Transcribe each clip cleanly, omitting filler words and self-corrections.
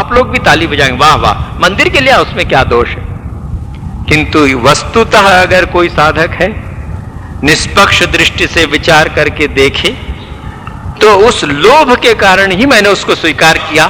आप लोग भी ताली बजाएंगे, वाह वाह, मंदिर के लिए उसमें क्या दोष है। किंतु वस्तुतः अगर कोई साधक है, निष्पक्ष दृष्टि से विचार करके देखे, तो उस लोभ के कारण ही मैंने उसको स्वीकार किया।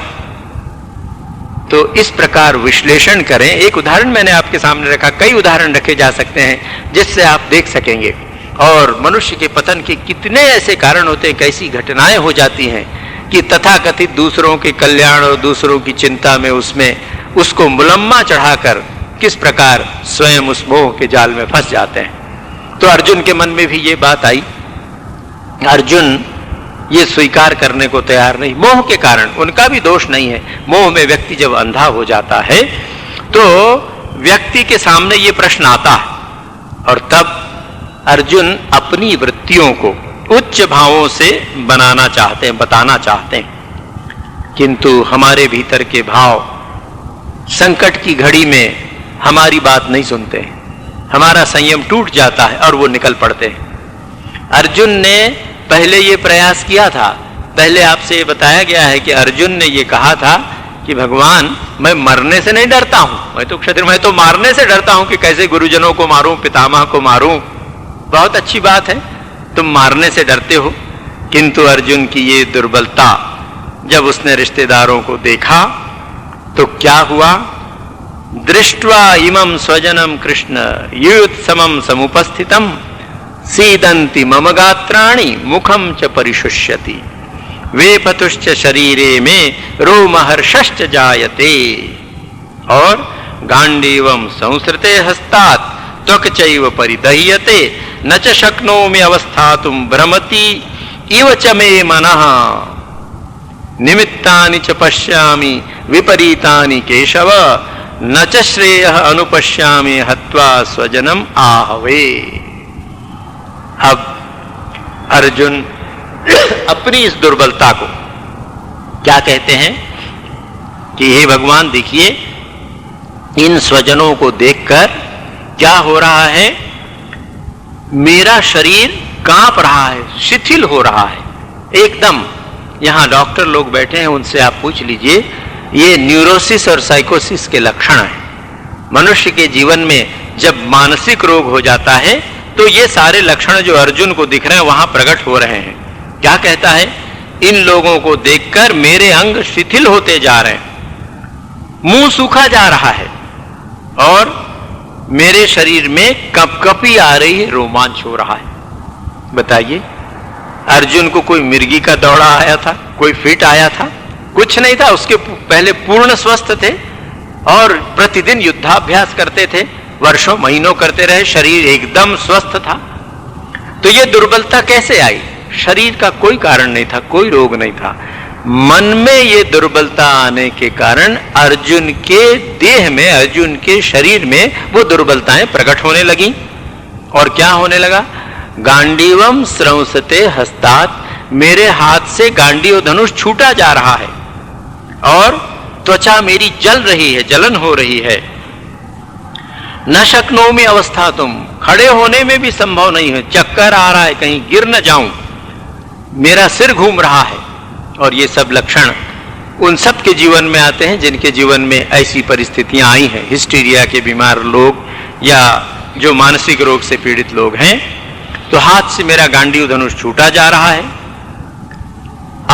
तो इस प्रकार विश्लेषण करें। एक उदाहरण मैंने आपके सामने रखा, कई उदाहरण रखे जा सकते हैं जिससे आप देख सकेंगे। और मनुष्य के पतन के कितने ऐसे कारण होते हैं, कैसी घटनाएं हो जाती हैं कि तथाकथित दूसरों के कल्याण और दूसरों की चिंता में उसको मुलम्मा चढ़ाकर किस प्रकार स्वयं उस मोह के जाल में फंस जाते हैं। तो अर्जुन के मन में भी ये बात आई। अर्जुन ये स्वीकार करने को तैयार नहीं, मोह के कारण। उनका भी दोष नहीं है। मोह में व्यक्ति जब अंधा हो जाता है तो व्यक्ति के सामने ये प्रश्न आता है, और तब अर्जुन अपनी वृत्तियों को उच्च भावों से बनाना चाहते हैं, बताना चाहते हैं। किंतु हमारे भीतर के भाव संकट की घड़ी में हमारी बात नहीं सुनते हैं, हमारा संयम टूट जाता है और वो निकल पड़ते हैं। अर्जुन ने पहले ये प्रयास किया था। पहले आपसे ये बताया गया है कि अर्जुन ने ये कहा था कि भगवान, मैं मरने से नहीं डरता हूं, मैं तो क्षत्रिय, मैं तो मारने से डरता हूं कि कैसे गुरुजनों को मारूं, पितामह को मारूं। बहुत अच्छी बात है, तुम मारने से डरते हो। किंतु अर्जुन की ये दुर्बलता जब उसने रिश्तेदारों को देखा तो क्या हुआ? दृष्ट्वा इमं स्वजनम कृष्ण युत्समं समुपस्थितम सीदंति मम गात्राणि मुखम च परिशुष्यति वेपतुश्च शरीरे में रोमहर्षश्च जायते। और गांडीवं संसृते हस्तात् त्वक् चैव परिदह्यते न च शक्नोमि अवस्थातुं भ्रमति इव च मे मनः निमित्तानि च पश्यामि विपरीतानि केशव न च श्रेयः अनुपश्यामि हत्वा स्वजनम आहवे। अब अर्जुन अपनी इस दुर्बलता को क्या कहते हैं कि हे भगवान, देखिए इन स्वजनों को देखकर क्या हो रहा है, मेरा शरीर कांप रहा है, शिथिल हो रहा है एकदम। यहां डॉक्टर लोग बैठे हैं, उनसे आप पूछ लीजिए, ये न्यूरोसिस और साइकोसिस के लक्षण हैं। मनुष्य के जीवन में जब मानसिक रोग हो जाता है तो ये सारे लक्षण जो अर्जुन को दिख रहे हैं वहां प्रकट हो रहे हैं। क्या कहता है? इन लोगों को देखकर मेरे अंग शिथिल होते जा रहे हैं, मुंह सूखा जा रहा है और मेरे शरीर में कपकपी आ रही है, रोमांच हो रहा है। बताइए, अर्जुन को कोई मिर्गी का दौड़ा आया था, कोई फिट आया था? कुछ नहीं था। उसके पहले पूर्ण स्वस्थ थे और प्रतिदिन युद्धाभ्यास करते थे, वर्षों महीनों करते रहे, शरीर एकदम स्वस्थ था। तो ये दुर्बलता कैसे आई? शरीर का कोई कारण नहीं था, कोई रोग नहीं था। मन में ये दुर्बलता आने के कारण अर्जुन के देह में, अर्जुन के शरीर में वो दुर्बलताएं प्रकट होने लगी। और क्या होने लगा? गांडीवम स्रंसते हस्तात्, मेरे हाथ से गांडीव धनुष छूटा जा रहा है और त्वचा मेरी जल रही है, जलन हो रही है। न शक्नोमि अवस्थातुम, खड़े होने में भी संभव नहीं है, चक्कर आ रहा है, कहीं गिर न जाऊं, मेरा सिर घूम रहा है। और ये सब लक्षण उन सब के जीवन में आते हैं जिनके जीवन में ऐसी परिस्थितियां आई हैं। हिस्टीरिया के बीमार लोग या जो मानसिक रोग से पीड़ित लोग हैं, तो हाथ से मेरा गांडीव धनुष छूटा जा रहा है।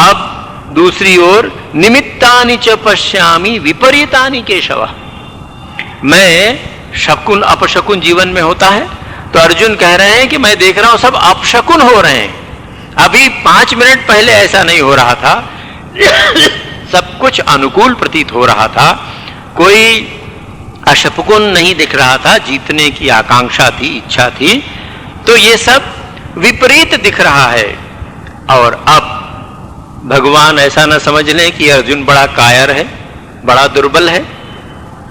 अब दूसरी ओर निमित्तानि च पश्यामि विपरीतानि केशव, मैं शकुन अपशकुन जीवन में होता है, तो अर्जुन कह रहे हैं कि मैं देख रहा हूं सब अपशकुन हो रहे हैं। अभी 5 मिनट पहले ऐसा नहीं हो रहा था, सब कुछ अनुकूल प्रतीत हो रहा था, कोई अशकुन नहीं दिख रहा था, जीतने की आकांक्षा थी, इच्छा थी। तो ये सब विपरीत दिख रहा है। और अब भगवान ऐसा न समझ लें कि अर्जुन बड़ा कायर है, बड़ा दुर्बल है।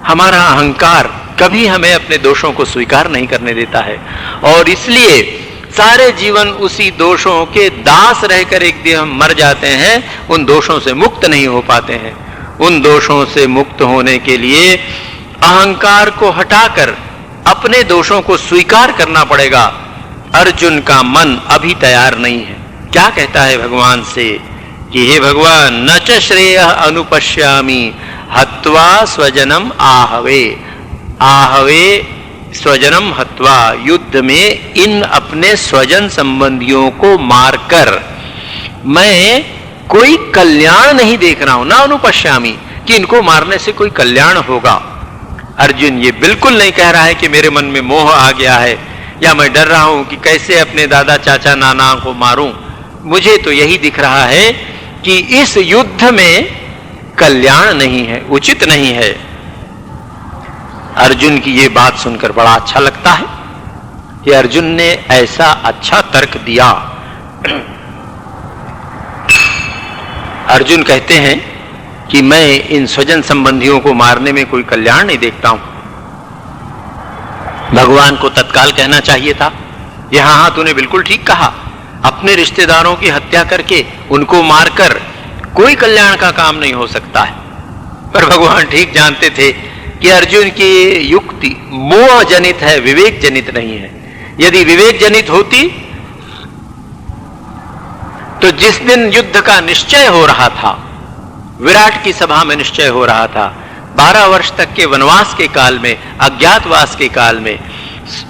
हमारा अहंकार कभी हमें अपने दोषों को स्वीकार नहीं करने देता है और इसलिए सारे जीवन उसी दोषों के दास रहकर एक दिन हम मर जाते हैं, उन दोषों से मुक्त नहीं हो पाते हैं। उन दोषों से मुक्त होने के लिए अहंकार को हटाकर अपने दोषों को स्वीकार करना पड़ेगा। अर्जुन का मन अभी तैयार नहीं है। क्या कहता है भगवान से कि हे भगवान, न च श्रेयः अनुपश्यामि हत्वा स्वजनम आहवे, आहवे स्वजनम हत्वा, युद्ध में इन अपने स्वजन संबंधियों को मारकर मैं कोई कल्याण नहीं देख रहा हूं, ना अनुपश्यामी, कि इनको मारने से कोई कल्याण होगा। अर्जुन ये बिल्कुल नहीं कह रहा है कि मेरे मन में मोह आ गया है या मैं डर रहा हूं कि कैसे अपने दादा चाचा नाना को मारूं। मुझे तो यही दिख रहा है कि इस युद्ध में कल्याण नहीं है, उचित नहीं है। अर्जुन की ये बात सुनकर बड़ा अच्छा लगता है कि अर्जुन ने ऐसा अच्छा तर्क दिया। अर्जुन कहते हैं कि मैं इन स्वजन संबंधियों को मारने में कोई कल्याण नहीं देखता हूं। भगवान को तत्काल कहना चाहिए था, यहां हां तूने बिल्कुल ठीक कहा, अपने रिश्तेदारों की हत्या करके उनको मारकर कोई कल्याण का काम नहीं हो सकता है। पर भगवान ठीक जानते थे कि अर्जुन की युक्ति मोह जनित है, विवेक जनित नहीं है। यदि विवेक जनित होती तो जिस दिन युद्ध का निश्चय हो रहा था, विराट की सभा में निश्चय हो रहा था, 12 वर्ष तक के वनवास के काल में, अज्ञातवास के काल में,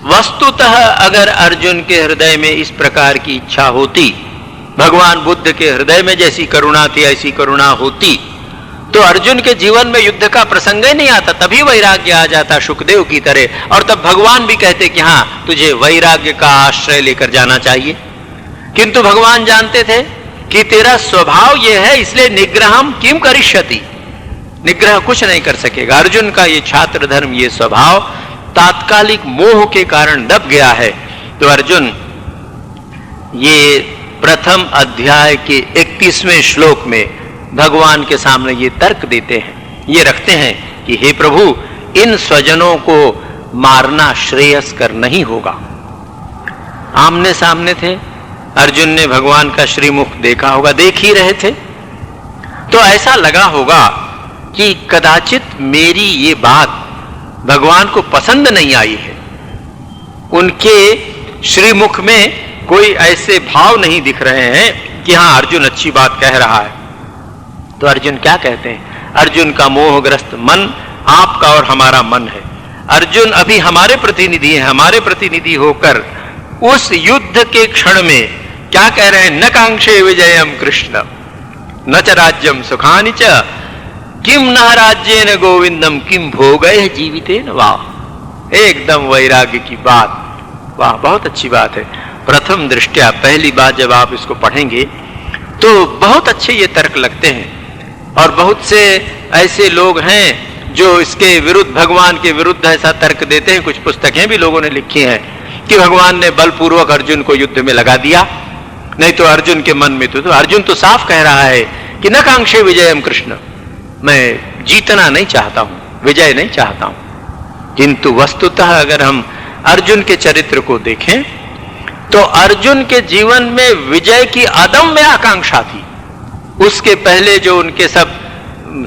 वस्तुतः अगर अर्जुन के हृदय में इस प्रकार की इच्छा होती, भगवान बुद्ध के हृदय में जैसी करुणा थी ऐसी करुणा होती, तो अर्जुन के जीवन में युद्ध का प्रसंग ही नहीं आता, तभी वैराग्य आ जाता शुकदेव की तरह। और तब भगवान भी कहते कि हां तुझे वैराग्य का आश्रय लेकर जाना चाहिए। किंतु भगवान जानते थे कि तेरा स्वभाव यह है, इसलिए निग्रहम किम करिष्यति, निग्रह कुछ नहीं कर सकेगा। अर्जुन का ये छात्र धर्म, ये स्वभाव तात्कालिक मोह के कारण दब गया है। तो अर्जुन ये प्रथम अध्याय के 31वें श्लोक में भगवान के सामने ये तर्क देते हैं, ये रखते हैं कि हे प्रभु, इन स्वजनों को मारना श्रेयस्कर नहीं होगा। आमने सामने थे, अर्जुन ने भगवान का श्रीमुख देखा होगा, देख ही रहे थे, तो ऐसा लगा होगा कि कदाचित मेरी ये बात भगवान को पसंद नहीं आई है। उनके श्रीमुख में कोई ऐसे भाव नहीं दिख रहे हैं कि हां अर्जुन अच्छी बात कह रहा है। तो अर्जुन क्या कहते हैं? अर्जुन का मोहग्रस्त मन आपका और हमारा मन है। अर्जुन अभी हमारे प्रतिनिधि हैं, हमारे प्रतिनिधि होकर उस युद्ध के क्षण में क्या कह रहे हैं? न कांक्षे विजयम कृष्ण न च राज्यम सुखानि च किम न राज्येन गोविंदम किम भोगैः जीवितेन वाह। एकदम वैराग्य की बात, वाह, बहुत अच्छी बात है। प्रथम दृष्टया पहली बात जब आप इसको पढ़ेंगे तो बहुत अच्छे ये तर्क लगते हैं। और बहुत से ऐसे लोग हैं जो इसके विरुद्ध, भगवान के विरुद्ध ऐसा तर्क देते हैं। कुछ पुस्तकें भी लोगों ने लिखी हैं कि भगवान ने बलपूर्वक अर्जुन को युद्ध में लगा दिया, नहीं तो अर्जुन के मन में तो अर्जुन तो साफ कह रहा है कि न कांक्षे विजयम कृष्ण, मैं जीतना नहीं चाहता हूं, विजय नहीं चाहता हूं। किंतु वस्तुतः अगर हम अर्जुन के चरित्र को देखें तो अर्जुन के जीवन में विजय की अदम्य आकांक्षा थी। उसके पहले जो उनके सब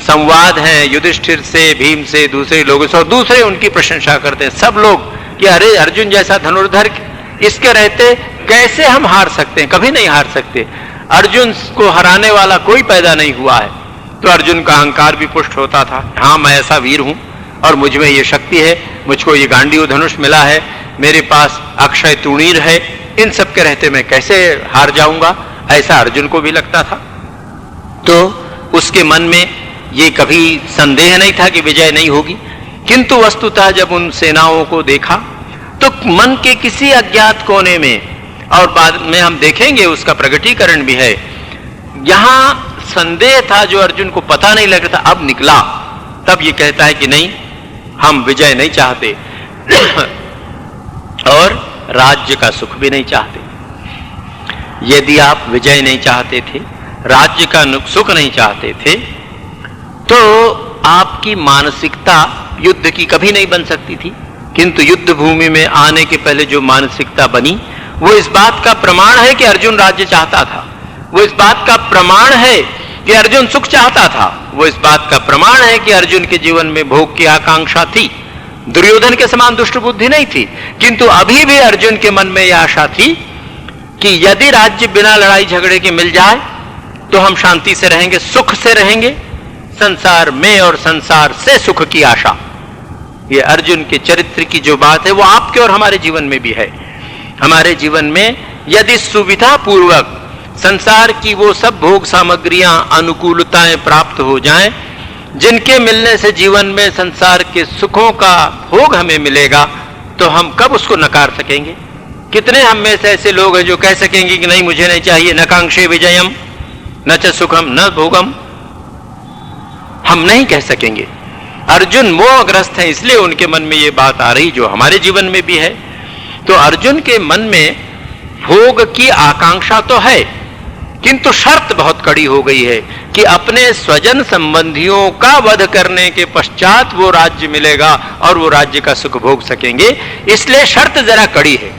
संवाद हैं युधिष्ठिर से, भीम से, दूसरे लोगों से, और दूसरे उनकी प्रशंसा करते हैं सब लोग कि अरे अर्जुन जैसा धनुर्धर इसके रहते कैसे हम हार सकते हैं, कभी नहीं हार सकते, अर्जुन को हराने वाला कोई पैदा नहीं हुआ है। तो अर्जुन का अहंकार भी पुष्ट होता था, हाँ मैं ऐसा वीर हूं और मुझ में ये शक्ति है, मुझको ये गांडीव धनुष मिला है, मेरे पास अक्षय तूणीर है, इन सब के रहते मैं कैसे हार जाऊंगा, ऐसा अर्जुन को भी लगता था। तो उसके मन में ये कभी संदेह नहीं था कि विजय नहीं होगी। किंतु वस्तुतः जब उन सेनाओं को देखा तो मन के किसी अज्ञात कोने में, और बाद में हम देखेंगे उसका प्रकटीकरण भी है, यहां संदेह था जो अर्जुन को पता नहीं लग रहा था, अब निकला। तब ये कहता है कि नहीं, हम विजय नहीं चाहते और राज्य का सुख भी नहीं चाहते। यदि आप विजय नहीं चाहते थे, राज्य का सुख नहीं चाहते थे, तो आपकी मानसिकता युद्ध की कभी नहीं बन सकती थी। किंतु युद्ध भूमि में आने के पहले जो मानसिकता बनी वो इस बात का प्रमाण है कि अर्जुन राज्य चाहता था, वो इस बात का प्रमाण है कि अर्जुन सुख चाहता था, वो इस बात का प्रमाण है कि अर्जुन के जीवन में भोग की आकांक्षा थी। दुर्योधन के समान दुष्ट बुद्धि नहीं थी, किंतु अभी भी अर्जुन के मन में यह आशा थी कि यदि राज्य बिना लड़ाई झगड़े के मिल जाए तो हम शांति से रहेंगे, सुख से रहेंगे, संसार में और संसार से सुख की आशा। ये अर्जुन के चरित्र की जो बात है वो आपके और हमारे जीवन में भी है। हमारे जीवन में यदि सुविधा पूर्वक संसार की वो सब भोग सामग्रियां, अनुकूलताएं प्राप्त हो जाएं, जिनके मिलने से जीवन में संसार के सुखों का भोग हमें मिलेगा, तो हम कब उसको नकार सकेंगे? कितने हम में से ऐसे लोग हैं जो कह सकेंगे कि नहीं, मुझे नहीं चाहिए, न कांक्षे विजयम न च सुखम न भोगम? हम नहीं कह सकेंगे। अर्जुन मोहग्रस्त हैं, इसलिए उनके मन में ये बात आ रही जो हमारे जीवन में भी है। तो अर्जुन के मन में भोग की आकांक्षा तो है, किंतु शर्त बहुत कड़ी हो गई है कि अपने स्वजन संबंधियों का वध करने के पश्चात वो राज्य मिलेगा और वो राज्य का सुख भोग सकेंगे। इसलिए शर्त जरा कड़ी है।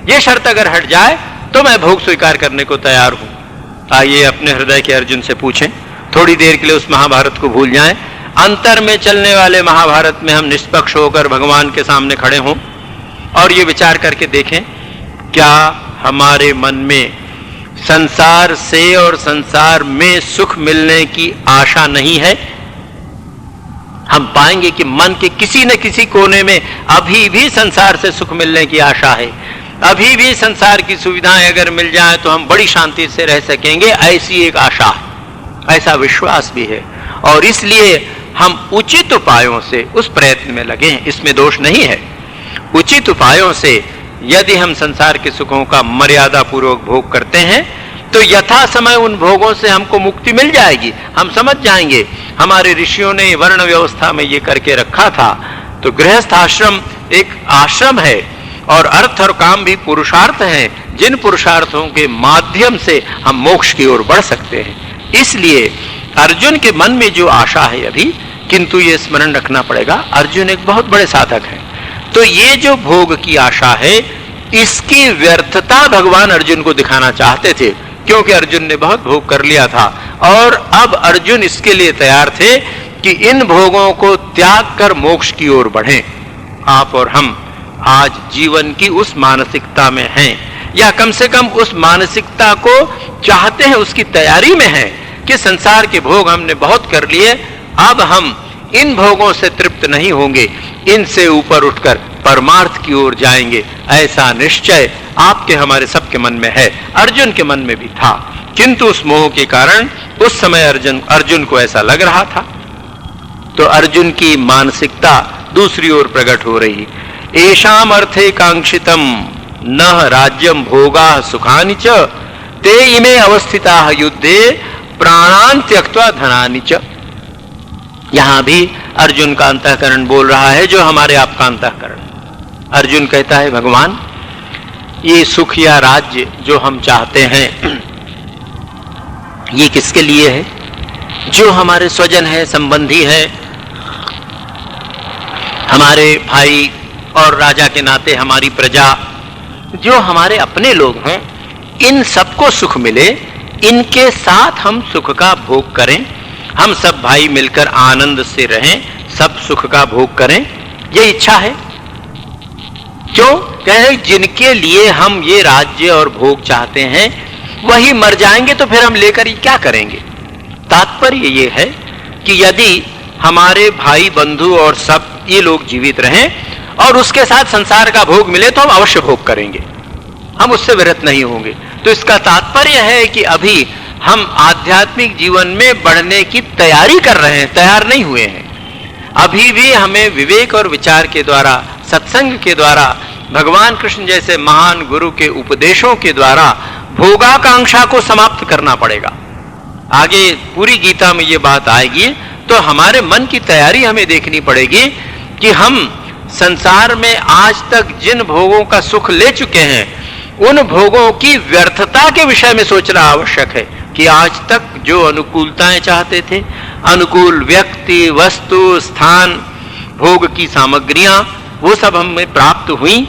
ये शर्त अगर हट जाए तो मैं भोग स्वीकार करने को तैयार हूं। आइए अपने हृदय के अर्जुन से पूछें, थोड़ी देर के लिए उस महाभारत को भूल जाएं, अंतर में चलने वाले महाभारत में हम निष्पक्ष होकर भगवान के सामने खड़े हों और ये विचार करके देखें, क्या हमारे मन में संसार से और संसार में सुख मिलने की आशा नहीं है? हम पाएंगे कि मन के किसी न किसी कोने में अभी भी संसार से सुख मिलने की आशा है। अभी भी संसार की सुविधाएं अगर मिल जाए तो हम बड़ी शांति से रह सकेंगे, ऐसी एक आशा है, ऐसा विश्वास भी है। और इसलिए हम उचित उपायों से उस प्रयत्न में लगे हैं, इसमें दोष नहीं है। उचित उपायों से यदि हम संसार के सुखों का मर्यादा पूर्वक भोग करते हैं तो यथा समय उन भोगों से हमको मुक्ति मिल जाएगी। हम समझ जाएंगे हमारे ऋषियों ने वर्ण व्यवस्था में ये करके रखा था। तो गृहस्थ आश्रम एक आश्रम है और अर्थ और काम भी पुरुषार्थ हैं, जिन पुरुषार्थों के माध्यम से हम मोक्ष की ओर बढ़ सकते हैं। इसलिए अर्जुन के मन में जो आशा है अभी, किंतु ये स्मरण रखना पड़ेगा, अर्जुन एक बहुत बड़े साधक है। तो ये जो भोग की आशा है, इसकी व्यर्थता भगवान अर्जुन को दिखाना चाहते थे, क्योंकि अर्जुन ने बहुत भोग कर लिया था और अब अर्जुन इसके लिए तैयार थे कि इन भोगों को त्याग कर मोक्ष की ओर बढ़ें। आप और हम आज जीवन की उस मानसिकता में हैं, या कम से कम उस मानसिकता को चाहते हैं, उसकी तैयारी में हैं कि संसार के भोग हमने बहुत कर लिए, अब हम इन भोगों से तृप्त नहीं होंगे, इनसे ऊपर उठकर परमार्थ की ओर जाएंगे। ऐसा निश्चय आपके हमारे सबके मन में है, अर्जुन के मन में भी था। किंतु उस मोह के कारण उस समय अर्जुन को ऐसा लग रहा था। तो अर्जुन की मानसिकता दूसरी ओर प्रकट हो रही। एषाम अर्थे कांक्षितम न राज्यम भोगा सुखानि च ते इमे अवस्थिता युद्धे प्राणान त्यक्त्वा धनानि च। यहां भी अर्जुन का अंतःकरण बोल रहा है, जो हमारे आपका अंतःकरण। अर्जुन कहता है, भगवान, ये सुख या राज्य जो हम चाहते हैं, ये किसके लिए है? जो हमारे स्वजन है, संबंधी है, हमारे भाई और राजा के नाते हमारी प्रजा, जो हमारे अपने लोग हैं, इन सबको सुख मिले, इनके साथ हम सुख का भोग करें, हम सब भाई मिलकर आनंद से रहें, सब सुख का भोग करें, ये इच्छा है। क्यों? कहे जिनके लिए हम ये राज्य और भोग चाहते हैं वही मर जाएंगे, तो फिर हम लेकर ये क्या करेंगे? तात्पर्य ये है कि यदि हमारे भाई बंधु और सब ये लोग जीवित रहें और उसके साथ संसार का भोग मिले तो हम अवश्य भोग करेंगे, हम उससे विरत नहीं होंगे। तो इसका तात्पर्य है कि अभी हम आध्यात्मिक जीवन में बढ़ने की तैयारी कर रहे हैं, तैयार नहीं हुए हैं। अभी भी हमें विवेक और विचार के द्वारा, सत्संग के द्वारा, भगवान कृष्ण जैसे महान गुरु के उपदेशों के द्वारा भोगाकांक्षा को समाप्त करना पड़ेगा। आगे पूरी गीता में ये बात आएगी, तो हमारे मन की तैयारी हमें देखनी पड़ेगी कि हम संसार में आज तक जिन भोगों का सुख ले चुके हैं, उन भोगों की व्यर्थता के विषय में सोचना आवश्यक है कि आज तक जो अनुकूलताएं चाहते थे, अनुकूल व्यक्ति, वस्तु, स्थान, भोग की सामग्रियां, वो सब हमें प्राप्त हुई,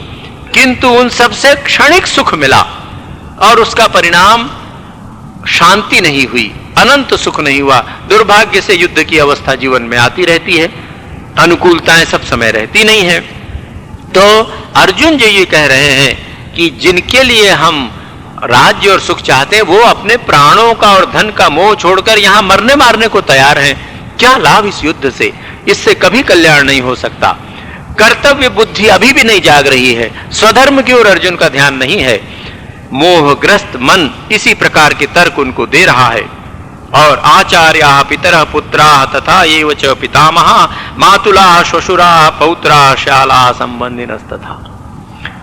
किंतु उन सब से क्षणिक सुख मिला और उसका परिणाम शांति नहीं हुई, अनंत सुख नहीं हुआ। दुर्भाग्य से युद्ध की अवस्था जीवन में आती रहती है, अनुकूलताएं सब समय रहती नहीं है। तो अर्जुन जी ये कह रहे हैं कि जिनके लिए हम राज्य और सुख चाहते हैं, वो अपने प्राणों का और धन का मोह छोड़कर यहां मरने मारने को तैयार हैं। क्या लाभ इस युद्ध से? इससे कभी कल्याण नहीं हो सकता। कर्तव्य बुद्धि अभी भी नहीं जाग रही है, स्वधर्म की ओर अर्जुन का ध्यान नहीं है। मोहग्रस्त मन इसी प्रकार के तर्क उनको दे रहा है। और आचार्या पितरः पुत्राः तथा एव च पितामहा मातुलाः श्वशुराः पौत्राः शालाः संबंधिनस्तथा।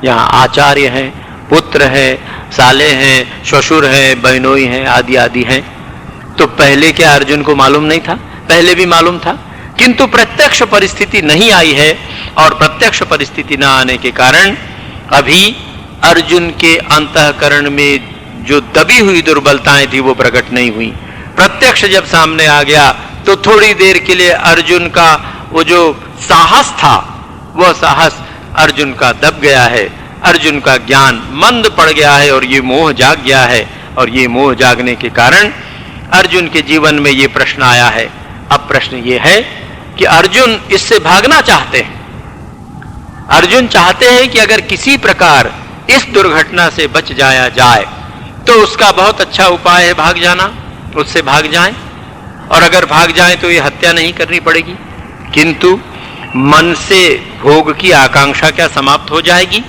यहाँ आचार्य हैं, पुत्र है, साले हैं, श्वशुर है, बहनोई हैं, आदि आदि हैं। तो पहले क्या अर्जुन को मालूम नहीं था? पहले भी मालूम था, किंतु प्रत्यक्ष परिस्थिति नहीं आई है। और प्रत्यक्ष परिस्थिति न आने के कारण अभी अर्जुन के अंतःकरण में जो दबी हुई दुर्बलताएं थी वो प्रकट नहीं हुई। प्रत्यक्ष जब सामने आ गया तो थोड़ी देर के लिए अर्जुन का वो जो साहस था, वह साहस अर्जुन का दब गया है। अर्जुन का ज्ञान मंद पड़ गया है और ये मोह जाग गया है। और ये मोह जागने के कारण अर्जुन के जीवन में ये प्रश्न आया है। अब प्रश्न ये है कि अर्जुन इससे भागना चाहते हैं। अर्जुन चाहते हैं कि अगर किसी प्रकार इस दुर्घटना से बच जाया जाए तो उसका बहुत अच्छा उपाय है भाग जाना, उससे भाग जाएं। और अगर भाग जाएं तो ये हत्या नहीं करनी पड़ेगी। किंतु मन से भोग की आकांक्षा क्या समाप्त हो जाएगी?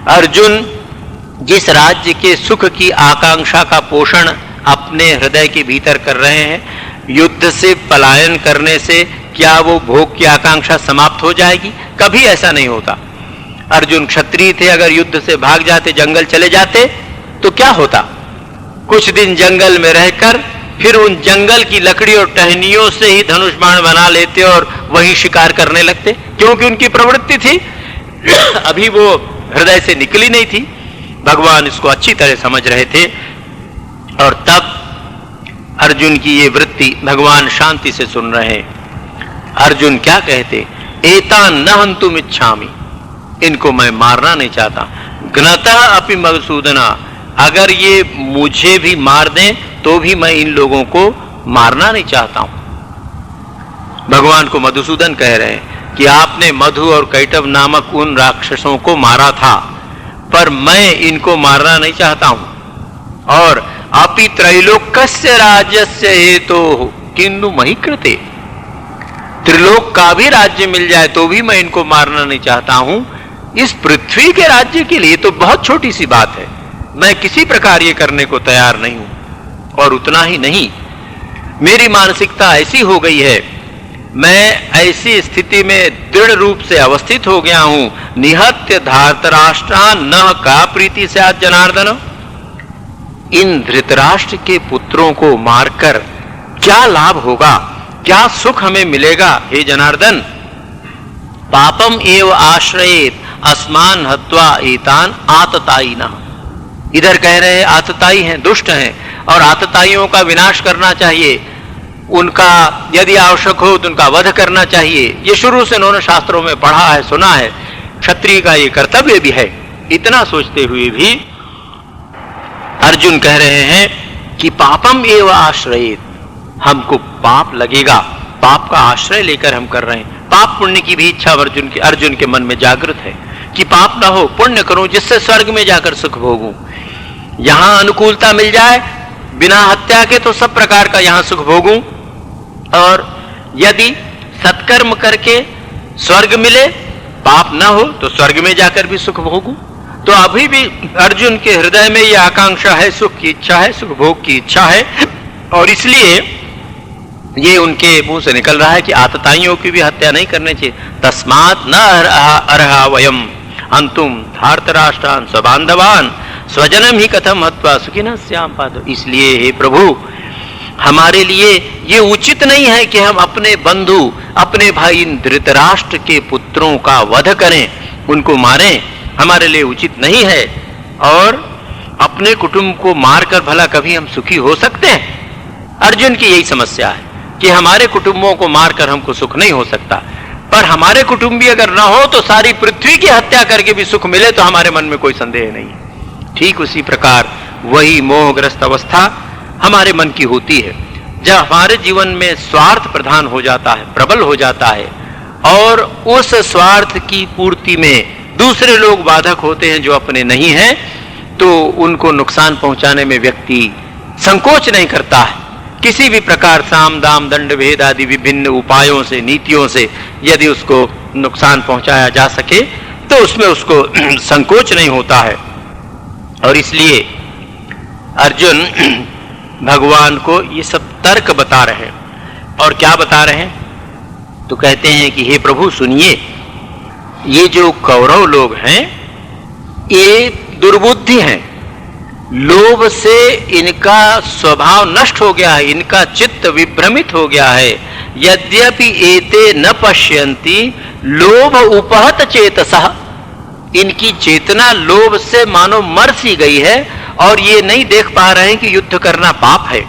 अर्जुन जिस राज्य के सुख की आकांक्षा का पोषण अपने हृदय के भीतर कर रहे हैं, युद्ध से पलायन करने से क्या वो भोग की आकांक्षा समाप्त हो जाएगी? कभी ऐसा नहीं होता। अर्जुन क्षत्रिय थे, अगर युद्ध से भाग जाते, जंगल चले जाते तो क्या होता? कुछ दिन जंगल में रहकर फिर उन जंगल की लकड़ी और टहनियों से ही धनुष बाण बना लेते और वही शिकार करने लगते, क्योंकि उनकी प्रवृत्ति थी। अभी वो हृदय से निकली नहीं थी। भगवान इसको अच्छी तरह समझ रहे थे। और तब अर्जुन की ये वृत्ति भगवान शांति से सुन रहे हैं। अर्जुन क्या कहते? एतान न हन्तुम इच्छामि, इनको मैं मारना नहीं चाहता। घ्नतः अपि मधुसूदना, अगर ये मुझे भी मार दें तो भी मैं इन लोगों को मारना नहीं चाहता हूं। भगवान को मधुसूदन कह रहे हैं कि आपने मधु और कैटव नामक उन राक्षसों को मारा था, पर मैं इनको मारना नहीं चाहता हूं। और अपि त्रैलोक्यस्य राज्यस्य हेतोः किन्तु मही कृते, त्रिलोक का भी राज्य मिल जाए तो भी मैं इनको मारना नहीं चाहता हूं। इस पृथ्वी के राज्य के लिए तो बहुत छोटी सी बात है, मैं किसी प्रकार ये करने को तैयार नहीं हूं। और उतना ही नहीं, मेरी मानसिकता ऐसी हो गई है, मैं ऐसी स्थिति में दृढ़ रूप से अवस्थित हो गया हूं। निहत्य धार्तराष्ट्रान् न का प्रीति से आज जनार्दन, इन धृतराष्ट्र के पुत्रों को मारकर क्या लाभ होगा, क्या सुख हमें मिलेगा? हे जनार्दन, पापम एव आश्रयेत अस्मान हत्वा एतान आततायिनः। इधर कह रहे हैं आतताई हैं, दुष्ट हैं, और आतताइयों का विनाश करना चाहिए, उनका यदि आवश्यक हो तो उनका वध करना चाहिए। ये शुरू से उन्होंने शास्त्रों में पढ़ा है, सुना है, क्षत्रिय का ये कर्तव्य भी है। इतना सोचते हुए भी अर्जुन कह रहे हैं कि पापम एव आश्रयेत, हमको पाप लगेगा, पाप का आश्रय लेकर हम कर रहे हैं। पाप पुण्य की भी इच्छा अर्जुन के मन में जागृत है कि पाप ना हो, पुण्य करूं जिससे स्वर्ग में जाकर सुख भोगूं। यहां अनुकूलता मिल जाए बिना हत्या के तो सब प्रकार का यहां सुख भोगूं, और यदि सत्कर्म करके स्वर्ग मिले, पाप ना हो तो स्वर्ग में जाकर भी सुख भोगूं। तो अभी भी अर्जुन के हृदय में यह आकांक्षा है, सुख की इच्छा है, सुख भोग की इच्छा है। और इसलिए ये उनके मुंह से निकल रहा है कि आतताइयों की भी हत्या नहीं करनी चाहिए। तस्मात् न अर्हा वयम अंतुम धार्तराष्ट्रान् स्वबांधवान् स्वजनम ही कथम हत्वा सुखिनः स्याम पादौ। इसलिए हे प्रभु, हमारे लिए ये उचित नहीं है कि हम अपने बंधु, अपने भाई धृतराष्ट्र के पुत्रों का वध करें, उनको मारें, हमारे लिए उचित नहीं है। और अपने कुटुंब को मारकर भला कभी हम सुखी हो सकते हैं? अर्जुन की यही समस्या है कि हमारे कुटुंबों को मारकर हमको सुख नहीं हो सकता। पर हमारे कुटुंबी अगर ना हो तो सारी पृथ्वी की हत्या करके भी सुख मिले तो हमारे मन में कोई संदेह नहीं है। ठीक उसी प्रकार वही मोहग्रस्त अवस्था हमारे मन की होती है, जब हमारे जीवन में स्वार्थ प्रधान हो जाता है, प्रबल हो जाता है, और उस स्वार्थ की पूर्ति में दूसरे लोग बाधक होते हैं जो अपने नहीं हैं, तो उनको नुकसान पहुंचाने में व्यक्ति संकोच नहीं करता है। किसी भी प्रकार साम दाम दंड भेद आदि विभिन्न उपायों से, नीतियों से यदि उसको नुकसान पहुंचाया जा सके तो उसमें उसको संकोच नहीं होता है। और इसलिए अर्जुन भगवान को ये सब तर्क बता रहे हैं। और क्या बता रहे हैं? तो कहते हैं कि हे प्रभु सुनिए, ये जो कौरव लोग हैं ये दुर्बुद्धि हैं, लोभ से इनका स्वभाव नष्ट हो गया है, इनका चित्त विभ्रमित हो गया है। यद्यपि एते न पश्यन्ति लोभ उपहत चेतसः, इनकी चेतना लोभ से मानो मर सी गई है और ये नहीं देख पा रहे हैं कि युद्ध करना पाप है।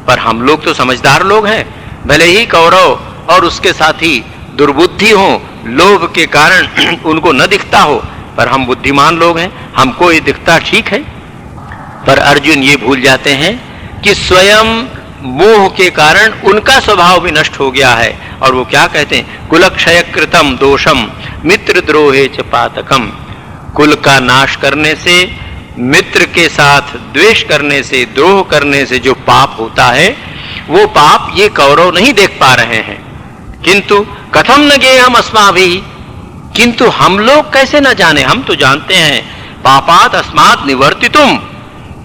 पर हम लोग तो समझदार लोग हैं, भले ही कौरव और उसके साथी दुर्बुद्धि हो, लोभ के कारण उनको न दिखता हो, पर हम बुद्धिमान लोग हैं, हमको ये दिखता ठीक है। पर अर्जुन ये भूल जाते हैं कि स्वयं मोह के कारण उनका स्वभाव भी नष्ट हो गया है। और वो क्या कहते हैं? कुलक्षय कृतम दोषम मित्रद्रोहे च पातकम, कुल का नाश करने से, मित्र के साथ द्वेष करने से, द्रोह करने से जो पाप होता है वो पाप ये कौरव नहीं देख पा रहे हैं। किंतु कथम न गेयम अस्माभिः, किंतु हम लोग कैसे न जाने, हम तो जानते हैं। पापात अस्मात् निवर्तितुम,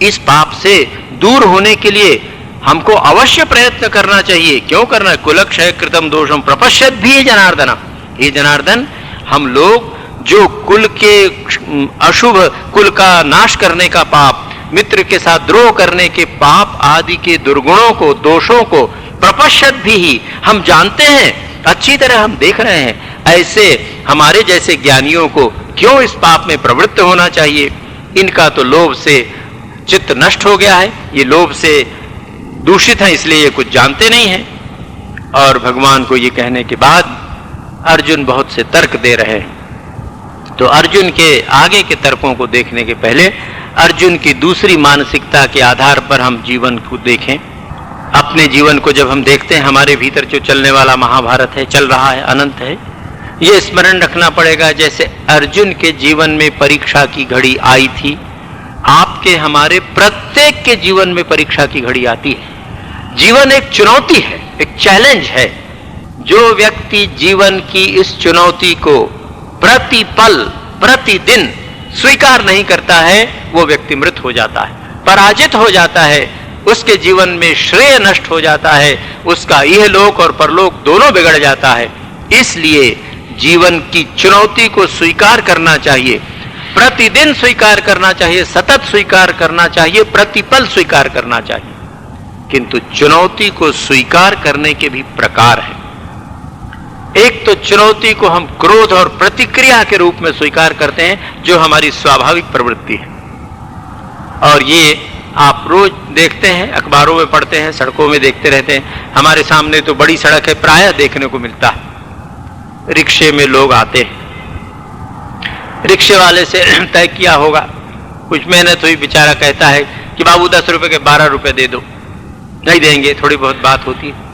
इस पाप से दूर होने के लिए हमको अवश्य प्रयत्न करना चाहिए। क्यों करना? कुलक्षय कृतम दोषम प्रपश्यत भी जनार्दन, हे जनार्दन हम लोग जो कुल के अशुभ, कुल का नाश करने का पाप, मित्र के साथ द्रोह करने के पाप आदि के दुर्गुणों को, दोषों को प्रपश्यत भी ही हम जानते हैं, अच्छी तरह हम देख रहे हैं। ऐसे हमारे जैसे ज्ञानियों को क्यों इस पाप में प्रवृत्त होना चाहिए? इनका तो लोभ से चित्त नष्ट हो गया है, ये लोभ से दूषित है, इसलिए ये कुछ जानते नहीं हैं। और भगवान को ये कहने के बाद अर्जुन बहुत से तर्क दे रहे हैं। तो अर्जुन के आगे के तर्कों को देखने के पहले अर्जुन की दूसरी मानसिकता के आधार पर हम जीवन को देखें। अपने जीवन को जब हम देखते हैं, हमारे भीतर जो चलने वाला महाभारत है, चल रहा है, अनंत है, ये स्मरण रखना पड़ेगा। जैसे अर्जुन के जीवन में परीक्षा की घड़ी आई थी, आपके हमारे प्रत्येक के जीवन में परीक्षा की घड़ी आती है। जीवन एक चुनौती है, एक चैलेंज है। जो व्यक्ति जीवन की इस चुनौती को प्रतिपल, प्रतिदिन स्वीकार नहीं करता है, वो व्यक्ति मृत हो जाता है, पराजित हो जाता है, उसके जीवन में श्रेय नष्ट हो जाता है, उसका इहलोक और परलोक दोनों बिगड़ जाता है। इसलिए जीवन की चुनौती को स्वीकार करना चाहिए, प्रतिदिन स्वीकार करना चाहिए, सतत स्वीकार करना चाहिए, प्रतिपल स्वीकार करना चाहिए। किंतु चुनौती को स्वीकार करने के भी प्रकार हैं। एक तो चुनौती को हम क्रोध और प्रतिक्रिया के रूप में स्वीकार करते हैं, जो हमारी स्वाभाविक प्रवृत्ति है। और ये आप रोज देखते हैं, अखबारों में पढ़ते हैं, सड़कों में देखते रहते हैं। हमारे सामने तो बड़ी सड़क है, प्रायः देखने को मिलता है। रिक्शे में लोग आते हैं, रिक्शे वाले से तय किया होगा, कुछ मेहनत हुई, बेचारा कहता है कि बाबू 10 रुपए के 12 रुपए दे दो। नहीं देंगे, थोड़ी बहुत बात होती है।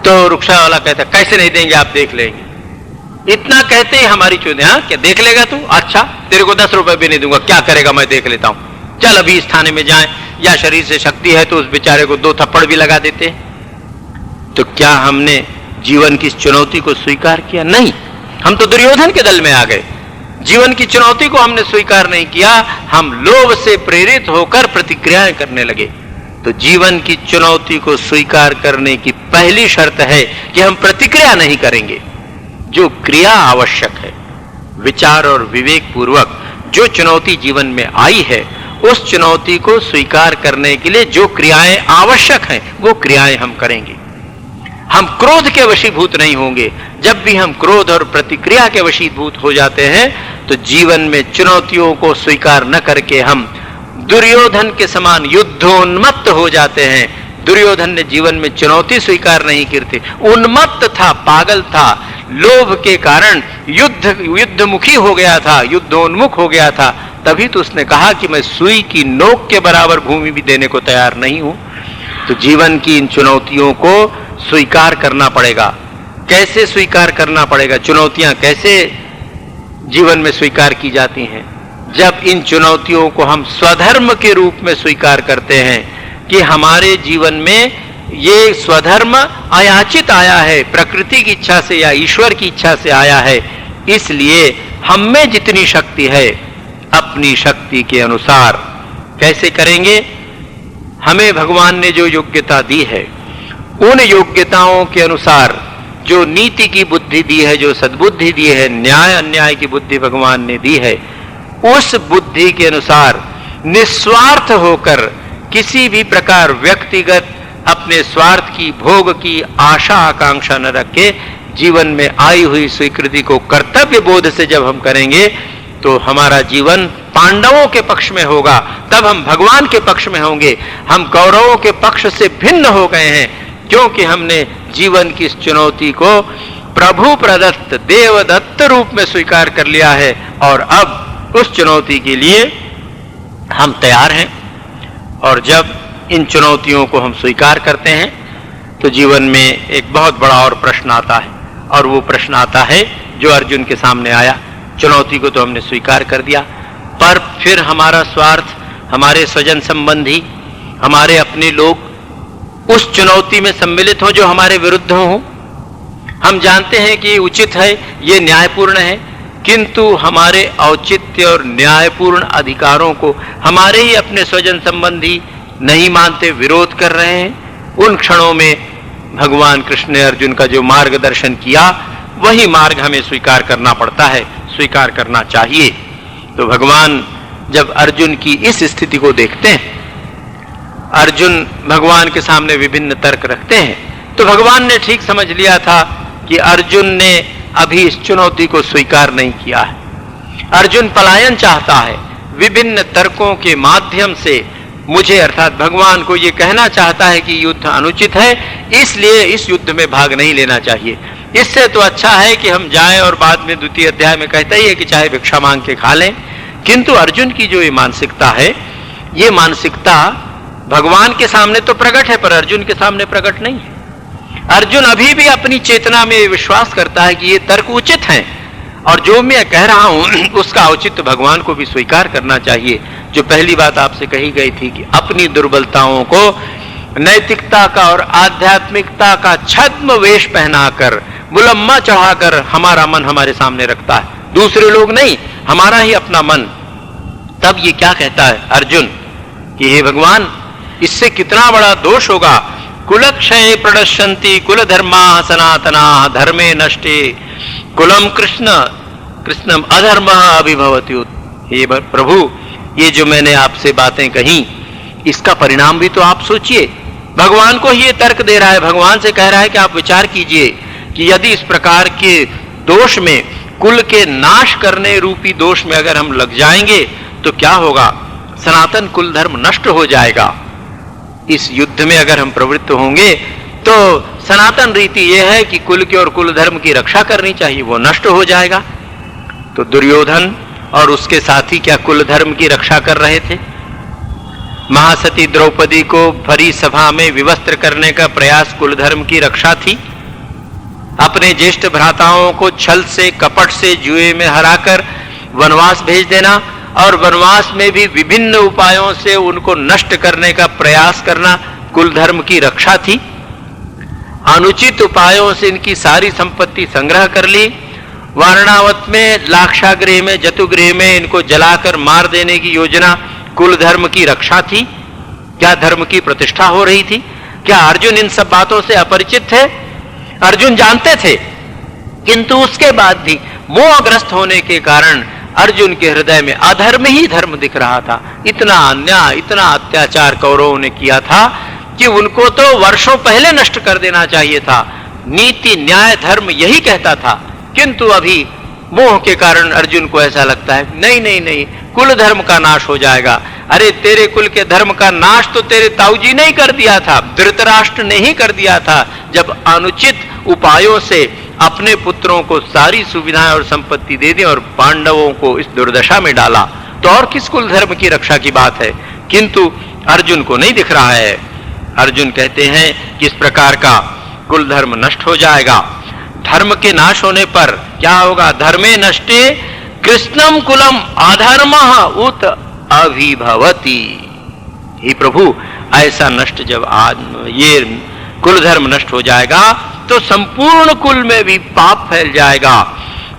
तो रिक्शा वाला कहता है कैसे नहीं देंगे, आप देख लेंगे। इतना कहते ही हमारी चुने, हाँ क्या देख लेगा तू? अच्छा तेरे को 10 रुपए भी नहीं दूंगा, क्या करेगा, मैं देख लेता हूं, चल अभी इस थाने में जाएं। या शरीर से शक्ति है तो उस बेचारे को 2 थप्पड़ भी लगा देते हैं। तो क्या हमने जीवन की इस चुनौती को स्वीकार किया? नहीं, हम तो दुर्योधन के दल में आ गए। जीवन की चुनौती को हमने स्वीकार नहीं किया, हम लोभ से प्रेरित होकर प्रतिक्रियाएं करने लगे। तो जीवन की चुनौती को स्वीकार करने की पहली शर्त है कि हम प्रतिक्रिया नहीं करेंगे। जो क्रिया आवश्यक है, विचार और विवेक पूर्वक जो चुनौती जीवन में आई है, उस चुनौती को स्वीकार करने के लिए जो क्रियाएं आवश्यक हैं, वो क्रियाएं हम करेंगे। हम क्रोध के वशीभूत नहीं होंगे। जब भी हम क्रोध और प्रतिक्रिया के वशीभूत हो जाते हैं, तो जीवन में चुनौतियों को स्वीकार न करके हम दुर्योधन के समान युद्धोन्मत्त हो जाते हैं। दुर्योधन ने जीवन में चुनौती स्वीकार नहीं की थी, उन्मत्त था, पागल था, लोभ के कारण युद्धमुखी हो गया था, युद्धोन्मुख हो गया था। तभी तो उसने कहा कि मैं सुई की नोक के बराबर भूमि भी देने को तैयार नहीं हूं। तो जीवन की इन चुनौतियों को स्वीकार करना पड़ेगा। कैसे स्वीकार करना पड़ेगा? चुनौतियां कैसे जीवन में स्वीकार की जाती हैं? जब इन चुनौतियों को हम स्वधर्म के रूप में स्वीकार करते हैं कि हमारे जीवन में ये स्वधर्म अयाचित आया है, प्रकृति की इच्छा से या ईश्वर की इच्छा से आया है। इसलिए हम में जितनी शक्ति है अपनी शक्ति के अनुसार कैसे करेंगे? हमें भगवान ने जो योग्यता दी है उन योग्यताओं के अनुसार, जो नीति की बुद्धि दी है, जो सद्बुद्धि दी है, न्याय अन्याय की बुद्धि भगवान ने दी है, उस बुद्धि के अनुसार निस्वार्थ होकर किसी भी प्रकार व्यक्तिगत अपने स्वार्थ की, भोग की आशा आकांक्षा न रखे, जीवन में आई हुई स्वीकृति को कर्तव्य बोध से जब हम करेंगे तो हमारा जीवन पांडवों के पक्ष में होगा, तब हम भगवान के पक्ष में होंगे। हम कौरवों के पक्ष से भिन्न हो गए हैं क्योंकि हमने जीवन की इस चुनौती को प्रभु प्रदत्त देवदत्त रूप में स्वीकार कर लिया है और अब उस चुनौती के लिए हम तैयार हैं। और जब इन चुनौतियों को हम स्वीकार करते हैं तो जीवन में एक बहुत बड़ा और प्रश्न आता है, और वो प्रश्न आता है जो अर्जुन के सामने आया। चुनौती को तो हमने स्वीकार कर दिया, पर फिर हमारा स्वार्थ, हमारे स्वजन संबंधी, हमारे अपने लोग उस चुनौती में सम्मिलित हो जो हमारे विरुद्ध हो। हम जानते हैं कि उचित है, ये न्यायपूर्ण है, किंतु हमारे औचित्य और न्यायपूर्ण अधिकारों को हमारे ही अपने स्वजन संबंधी नहीं मानते, विरोध कर रहे हैं। उन क्षणों में भगवान कृष्ण ने अर्जुन का जो मार्गदर्शन किया वही मार्ग हमें स्वीकार करना पड़ता है, स्वीकार करना चाहिए। तो भगवान जब अर्जुन की इस स्थिति को देखते हैं, अर्जुन भगवान के सामने विभिन्न तर्क रखते हैं, तो भगवान ने ठीक समझ लिया था कि अर्जुन ने अभी इस चुनौती को स्वीकार नहीं किया है। अर्जुन पलायन चाहता है, विभिन्न तर्कों के माध्यम से मुझे अर्थात भगवान को ये कहना चाहता है कि युद्ध अनुचित है, इसलिए इस युद्ध में भाग नहीं लेना चाहिए। इससे तो अच्छा है कि हम जाएं और बाद में द्वितीय अध्याय में कहता ही है कि चाहे भिक्षा मांग के खा लें। किंतु अर्जुन की जो ये मानसिकता है, ये मानसिकता भगवान के सामने तो प्रकट है पर अर्जुन के सामने प्रकट नहीं है। अर्जुन अभी भी अपनी चेतना में विश्वास करता है कि ये तर्क उचित हैं और जो मैं कह रहा हूं उसका औचित्य भगवान को भी स्वीकार करना चाहिए। जो पहली बात आपसे कही गई थी कि अपनी दुर्बलताओं को नैतिकता का और आध्यात्मिकता का छद्म वेश पहनाकर, मुलम्मा चढ़ाकर हमारा मन हमारे सामने रखता है, दूसरे लोग नहीं, हमारा ही अपना मन। तब ये क्या कहता है अर्जुन कि हे भगवान, इससे कितना बड़ा दोष होगा। कुलक्षये प्रणश्यन्ति कुल धर्मा सनातना धर्मे नष्टे कुलम कृष्णम अधर्म अभिभवति। हे प्रभु, ये जो मैंने आपसे बातें कही इसका परिणाम भी तो आप सोचिए। भगवान को ही ये तर्क दे रहा है, भगवान से कह रहा है कि आप विचार कीजिए कि यदि इस प्रकार के दोष में, कुल के नाश करने रूपी दोष में अगर हम लग जाएंगे तो क्या होगा। सनातन कुल धर्म नष्ट हो जाएगा। इस युद्ध में अगर हम प्रवृत्त होंगे तो सनातन रीति यह है कि कुल के और कुल धर्म की रक्षा करनी चाहिए, वो नष्ट हो जाएगा। तो दुर्योधन और उसके साथी क्या कुल धर्म की रक्षा कर रहे थे? महासती द्रौपदी को भरी सभा में विवस्त्र करने का प्रयास कुल धर्म की रक्षा थी। अपने ज्येष्ठ भ्राताओं को छल से, कपट से, जुए में हराकर वनवास भेज देना और वनवास में भी विभिन्न उपायों से उनको नष्ट करने का प्रयास करना कुल धर्म की रक्षा थी। अनुचित उपायों से इनकी सारी संपत्ति संग्रह कर ली। वारणावत में, लाक्षागृह में, जतुगृह में इनको जलाकर मार देने की योजना कुल धर्म की रक्षा थी। क्या धर्म की प्रतिष्ठा हो रही थी? क्या अर्जुन इन सब बातों से अपरिचित थे? अर्जुन जानते थे, किंतु उसके बाद भी मोहग्रस्त होने के कारण अर्जुन के हृदय में अधर्म ही धर्म दिख रहा था। इतना अन्याय, इतना अत्याचार कौरवों ने किया था कि उनको तो वर्षों पहले नष्ट कर देना चाहिए था। नीति, न्याय, धर्म यही कहता था, किंतु अभी मोह के कारण अर्जुन को ऐसा लगता है नहीं नहीं नहीं, कुल धर्म का नाश हो जाएगा। अरे तेरे कुल के धर्म का नाश तो तेरे ताऊजी ने ही कर दिया था, धृतराष्ट्र ने ही कर दिया था, जब अनुचित उपायों से अपने पुत्रों को सारी सुविधाएं और संपत्ति दे दी और पांडवों को इस दुर्दशा में डाला। तो और किस कुल धर्म की रक्षा की बात है? किंतु अर्जुन को नहीं दिख रहा है। अर्जुन कहते हैं कि इस प्रकार का कुल धर्म नष्ट हो जाएगा। धर्म के नाश होने पर क्या होगा? धर्मे नष्टे कृष्णम कुलम अधर्मः उत अभिभवति। हे प्रभु, ऐसा नष्ट जब आज ये कुल धर्म नष्ट हो जाएगा तो संपूर्ण कुल में भी पाप फैल जाएगा,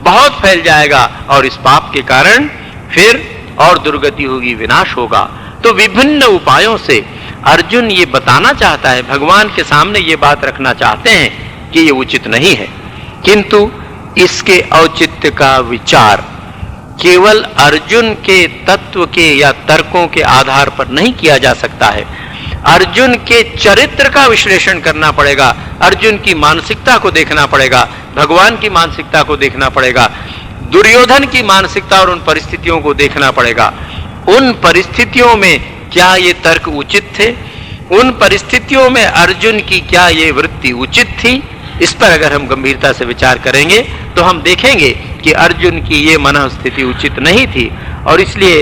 बहुत फैल जाएगा, और इस पाप के कारण फिर और दुर्गति होगी, विनाश होगा। तो विभिन्न उपायों से अर्जुन ये बताना चाहता है, भगवान के सामने ये बात रखना चाहते हैं कि ये उचित नहीं है, किंतु इसके औचित्य का विचार केवल अर्जुन के तत्व के या तर्कों के आधार पर नहीं किया जा सकता है। अर्जुन के चरित्र का विश्लेषण करना पड़ेगा, अर्जुन की मानसिकता को देखना पड़ेगा, भगवान की मानसिकता को देखना पड़ेगा, दुर्योधन की मानसिकता और उन परिस्थितियों को देखना पड़ेगा। उन परिस्थितियों में क्या ये तर्क उचित थे, उन परिस्थितियों में अर्जुन की क्या ये वृत्ति उचित थी, इस पर अगर हम गंभीरता से विचार करेंगे तो हम देखेंगे कि अर्जुन की ये मनःस्थिति उचित नहीं थी, और इसलिए